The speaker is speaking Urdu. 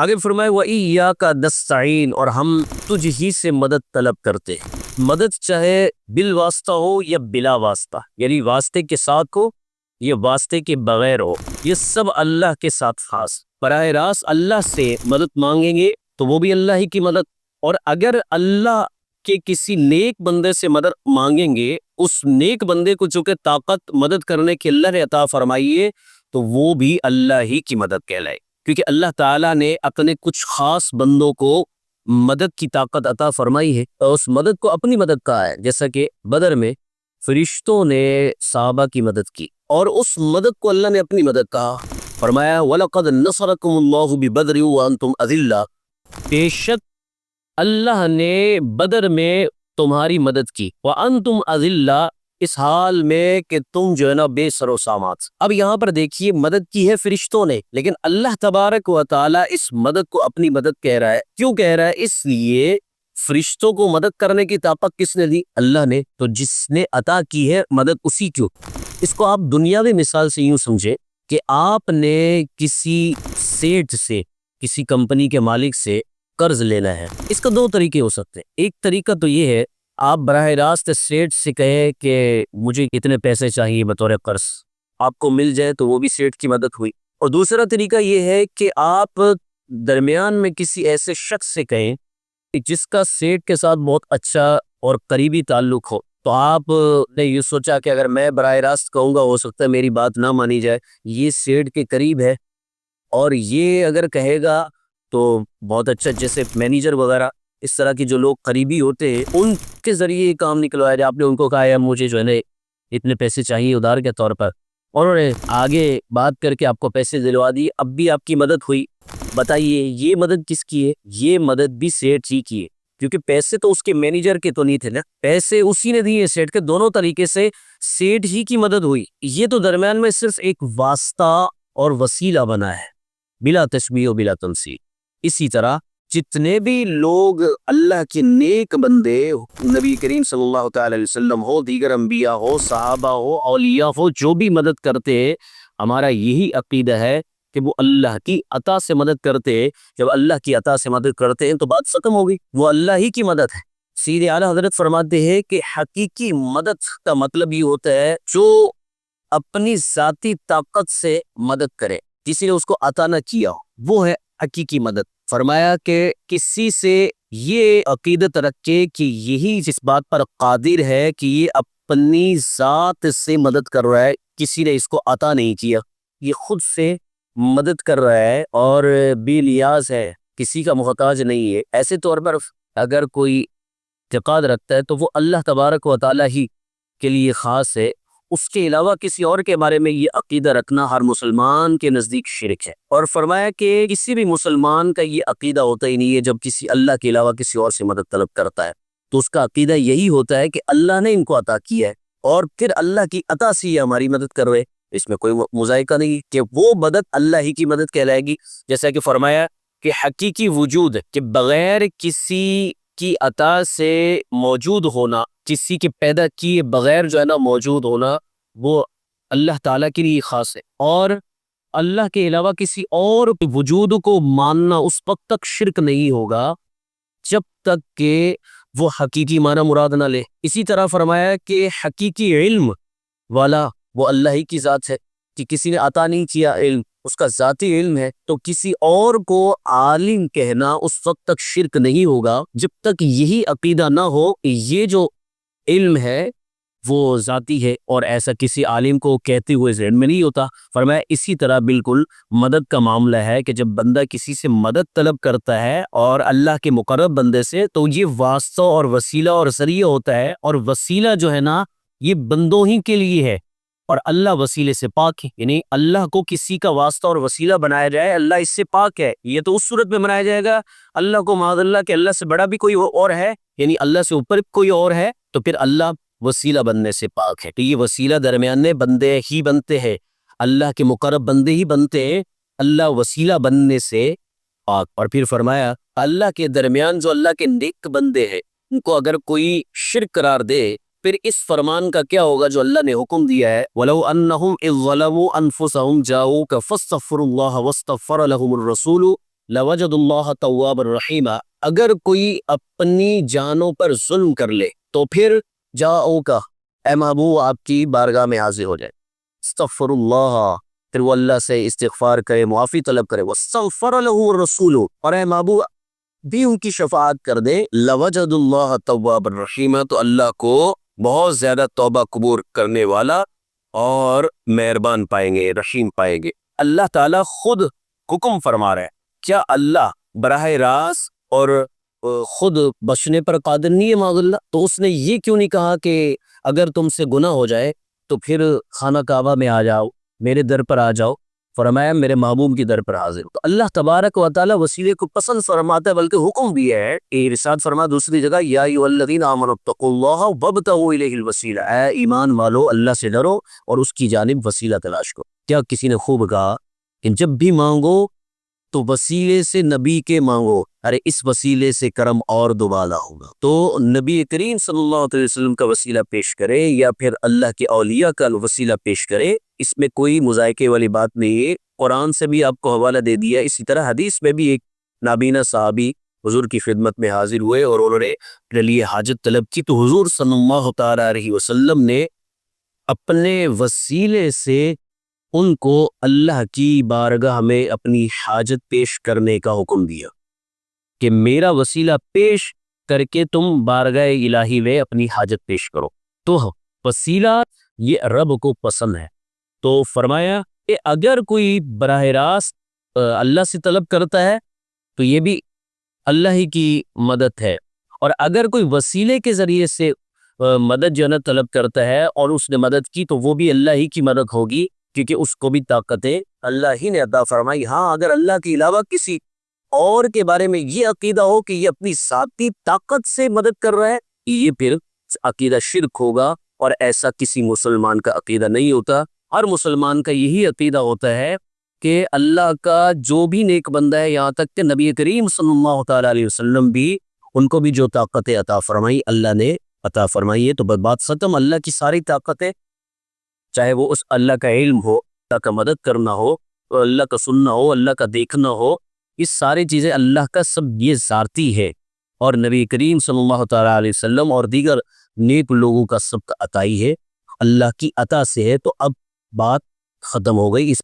آگے فرمایا وَإِيَّاكَ نَسْتَعِينُ، اور ہم تجھ ہی سے مدد طلب کرتے ہیں۔ مدد چاہے بالواسطہ ہو یا بلا واسطہ، یعنی واسطے کے ساتھ ہو یا واسطے کے بغیر ہو، یہ سب اللہ کے ساتھ خاص۔ براہ راست اللہ سے مدد مانگیں گے تو وہ بھی اللہ ہی کی مدد، اور اگر اللہ کے کسی نیک بندے سے مدد مانگیں گے، اس نیک بندے کو چونکہ طاقت مدد کرنے کی اللہ نے عطا فرمائی ہے، تو وہ بھی اللہ ہی کی مدد کہلائے، کیونکہ اللہ تعالیٰ نے اپنے کچھ خاص بندوں کو مدد کی طاقت عطا فرمائی ہے، اور اس مدد کو اپنی مدد کہا ہے، جیسا کہ بدر میں فرشتوں نے صحابہ کی مدد کی، اور اس مدد کو اللہ نے اپنی مدد کہا۔ فرمایا وَلَقَدْ نَصَرَكُمُ اللَّهُ بِبَدْرٍ وَأَنْتُمْ أَذِلَّةٌ، بے شک اللہ نے بدر میں تمہاری مدد کی، وَأَنْتُمْ أَذِلَّةٌ، اس حال میں کہ تم جو ہے نا بے سر و سامات۔ اب یہاں پر دیکھیے مدد کی ہے فرشتوں نے، لیکن اللہ تبارک و تعالیٰ اس مدد کو اپنی مدد کہہ رہا ہے۔ کیوں کہہ رہا ہے؟ اس لیے فرشتوں کو مدد کرنے کی طاقت کس نے دی؟ اللہ نے، تو جس نے عطا کی ہے مدد اسی کی۔ اس کو آپ دنیاوی مثال سے یوں سمجھیں کہ آپ نے کسی سیٹھ سے، کسی کمپنی کے مالک سے قرض لینا ہے۔ اس کا دو طریقے ہو سکتے ہیں۔ ایک طریقہ تو یہ ہے آپ براہ راست سیٹھ سے کہیں کہ مجھے اتنے پیسے چاہیے بطور قرض، آپ کو مل جائے تو وہ بھی سیٹھ کی مدد ہوئی۔ اور دوسرا طریقہ یہ ہے کہ آپ درمیان میں کسی ایسے شخص سے کہیں جس کا سیٹھ کے ساتھ بہت اچھا اور قریبی تعلق ہو، تو آپ نے یہ سوچا کہ اگر میں براہ راست کہوں گا ہو سکتا ہے میری بات نہ مانی جائے، یہ سیٹھ کے قریب ہے اور یہ اگر کہے گا تو بہت اچھا، جیسے مینیجر وغیرہ اس طرح کی جو لوگ قریبی ہوتے ہیں ان کے ذریعے یہ کام نکلوایا جائے۔ آپ نے ان کو کہا یا مجھے جو ہے نا اتنے پیسے چاہیے ادھار کے طور پر، اور انہوں نے آگے بات کر کے آپ کو پیسے دلوا دیے، اب بھی آپ کی مدد ہوئی۔ بتائیے یہ مدد کس کی ہے؟ یہ مدد بھی سیٹھ ہی کی ہے، کیونکہ پیسے تو اس کے مینیجر کے تو نہیں تھے نا، پیسے اسی نے دیے سیٹھ کے۔ دونوں طریقے سے سیٹھ ہی کی مدد ہوئی۔ یہ تو درمیان میں صرف ایک واسطہ اور وسیلہ بنا ہے، بلا تشبیہ و بلا تمثیل۔ اسی طرح جتنے بھی لوگ اللہ کے نیک بندے، نبی کریم صلی اللہ تعالی علیہ وسلم ہو، دیگر انبیاء ہو، صحابہ ہو، اولیاء ہو، جو بھی مدد کرتے ہیں، ہمارا یہی عقیدہ ہے کہ وہ اللہ کی عطا سے مدد کرتے ہیں۔ جب اللہ کی عطا سے مدد کرتے ہیں تو بات ختم ہو گئی، وہ اللہ ہی کی مدد ہے۔ سید اعلیٰ حضرت فرماتے ہیں کہ حقیقی مدد کا مطلب یہ ہوتا ہے جو اپنی ذاتی طاقت سے مدد کرے، کسی نے اس کو عطا نہ کیا ہو، وہ ہے حقیقی مدد۔ فرمایا کہ کسی سے یہ عقیدت رکھے کہ یہی جس بات پر قادر ہے کہ یہ اپنی ذات سے مدد کر رہا ہے، کسی نے اس کو عطا نہیں کیا، یہ خود سے مدد کر رہا ہے اور بے نیاز ہے، کسی کا محتاج نہیں ہے۔ ایسے طور پر اگر کوئی اعتقاد رکھتا ہے تو وہ اللہ تبارک و تعالیٰ ہی کے لیے خاص ہے، اس کے علاوہ کسی اور کے بارے میں یہ عقیدہ رکھنا ہر مسلمان کے نزدیک شرک ہے۔ اور فرمایا کہ کسی بھی مسلمان کا یہ عقیدہ ہوتا ہی نہیں ہے جب کسی اللہ کے علاوہ کسی اور سے مدد طلب کرتا ہے، تو اس کا عقیدہ یہی ہوتا ہے کہ اللہ نے ان کو عطا کیا ہے اور پھر اللہ کی عطا سے یہ ہماری مدد کر رہے، اس میں کوئی مذائقہ نہیں کہ وہ مدد اللہ ہی کی مدد کہلائے گی۔ جیسا کہ فرمایا کہ حقیقی وجود کہ بغیر کسی کی عطا سے موجود ہونا، کسی کے پیدا کیے بغیر جو ہے نا موجود ہونا، وہ اللہ تعالیٰ کے لیے خاص ہے، اور اللہ کے علاوہ کسی اور وجود کو ماننا اس وقت تک شرک نہیں ہوگا جب تک کہ وہ حقیقی معنی مراد نہ لے۔ اسی طرح فرمایا کہ حقیقی علم والا وہ اللہ ہی کی ذات ہے، کہ کسی نے عطا نہیں کیا علم، اس کا ذاتی علم ہے، تو کسی اور کو عالم کہنا اس وقت تک شرک نہیں ہوگا جب تک یہی عقیدہ نہ ہو کہ یہ جو علم ہے وہ ذاتی ہے، اور ایسا کسی عالم کو کہتے ہوئے ذہن میں نہیں ہوتا۔ فرمایا اسی طرح بالکل مدد کا معاملہ ہے کہ جب بندہ کسی سے مدد طلب کرتا ہے اور اللہ کے مقرب بندے سے، تو یہ واسطہ اور وسیلہ اور ذریعہ ہوتا ہے، اور وسیلہ جو ہے نا یہ بندوں ہی کے لیے ہے، اور اللہ وسیلے سے پاک ہے۔ یعنی اللہ کو کسی کا واسطہ اور وسیلہ بنایا جائے، اللہ اس سے پاک ہے، یہ تو اس صورت میں بنایا جائے گا اللہ کو معاذ اللہ کہ اللہ سے بڑا بھی کوئی اور ہے، یعنی اللہ سے اوپر کوئی اور ہے، تو پھر اللہ وسیلہ بننے سے پاک ہے۔ تو یہ وسیلہ درمیان میں بندے ہی بنتے ہیں، اللہ کے مقرب بندے ہی بنتے ہیں، اللہ وسیلہ بننے سے پاک۔ اور پھر فرمایا اللہ کے درمیان جو اللہ کے نیک بندے ہیں ان کو اگر کوئی شرک قرار دے، پھر اس فرمان کا کیا ہوگا جو اللہ نے حکم دیا ہے، وَلَوْ أَنَّهُمْ إِذْ ظَلَمُوا أَنفُسَهُمْ جَاءُوكَ فَاسْتَغْفَرُوا اللَّهَ وَاسْتَغْفَرَ لَهُمُ الرَّسُولُ لوجد اللہ تواب الرحیم، اگر کوئی اپنی جانوں پر ظلم کر لے تو پھر جاؤ کا، اے محبوب آپ کی بارگاہ میں حاضر ہو جائے، استغفر اللہ، پھر وہ اللہ سے استغفار کرے، معافی طلب کرے، واستغفر له الرسول، اور اے محبوب بھی ان کی شفاعت کر دے، لوجد اللہ تواب الرحیم، تو اللہ کو بہت زیادہ توبہ قبول کرنے والا اور مہربان پائیں گے، رحیم پائیں گے۔ اللہ تعالیٰ خود حکم فرما رہا ہے، کیا اللہ براہ راست اور خود بخشنے پر قادر نہیں ہے معاذ اللہ؟ تو اس نے یہ کیوں نہیں کہا کہ اگر تم سے گناہ ہو جائے تو پھر خانہ کعبہ میں آ جاؤ، میرے در پر آ جاؤ؟ فرمایا میرے محبوب کی در پر حاضر۔ تو اللہ تبارک و تعالیٰ وسیلے کو پسند فرماتا ہے، بلکہ حکم بھی ہے، ارشاد فرما دوسری جگہ، یا ایھا الذین آمنوا اتقوا اللہ وابتغوا الیہ الوسیلہ، اے ایمان والو اللہ سے ڈرو اور اس کی جانب وسیلہ تلاش کرو۔ کیا کسی نے خوب کہا کہ جب بھی مانگو تو وسیلے سے نبی کے مانگو، ارے اس وسیلے سے کرم اور دوبالا ہوگا۔ تو نبی کریم صلی اللہ علیہ وسلم کا وسیلہ پیش کرے یا پھر اللہ کے اولیاء کا وسیلہ پیش کرے، اس میں کوئی مذائقے والی بات نہیں ہے۔ قرآن سے بھی آپ کو حوالہ دے دیا، اسی طرح حدیث میں بھی ایک نابینا صحابی حضور کی خدمت میں حاضر ہوئے اور انہوں نے اپنے لیے حاجت طلب کی، تو حضور صلی اللہ تعالیٰ علیہ وسلم نے اپنے وسیلے سے ان کو اللہ کی بارگاہ میں اپنی حاجت پیش کرنے کا حکم دیا کہ میرا وسیلہ پیش کر کے تم بارگاہ الہی میں اپنی حاجت پیش کرو۔ تو وسیلہ یہ رب کو پسند ہے۔ تو فرمایا کہ اگر کوئی براہ راست اللہ سے طلب کرتا ہے تو یہ بھی اللہ ہی کی مدد ہے، اور اگر کوئی وسیلے کے ذریعے سے مدد جو ہے نا طلب کرتا ہے اور اس نے مدد کی تو وہ بھی اللہ ہی کی مدد ہوگی، کیونکہ اس کو بھی طاقتیں اللہ ہی نے عطا فرمائی۔ ہاں اگر اللہ کے علاوہ کسی اور کے بارے میں یہ عقیدہ ہو کہ یہ اپنی ذاتی طاقت سے مدد کر رہا ہے، یہ پھر عقیدہ شرک ہوگا، اور ایسا کسی مسلمان کا عقیدہ نہیں ہوتا۔ ہر مسلمان کا یہی عقیدہ ہوتا ہے کہ اللہ کا جو بھی نیک بندہ ہے، یہاں تک کہ نبی کریم صلی اللہ تعالیٰ علیہ وسلم بھی، ان کو بھی جو طاقتیں عطا فرمائی اللہ نے عطا فرمائی ہے۔ تو بات ختم، اللہ کی ساری طاقتیں، چاہے وہ اس اللہ کا علم ہو، اللہ کا مدد کرنا ہو، اللہ کا سننا ہو، اللہ کا دیکھنا ہو، یہ ساری چیزیں اللہ کا سب یہ ذاتی ہے، اور نبی کریم صلی اللہ تعالیٰ علیہ وسلم اور دیگر نیک لوگوں کا سب کا عطائی ہے، اللہ کی عطا سے ہے۔ تو اب بات ختم ہو گئی، اس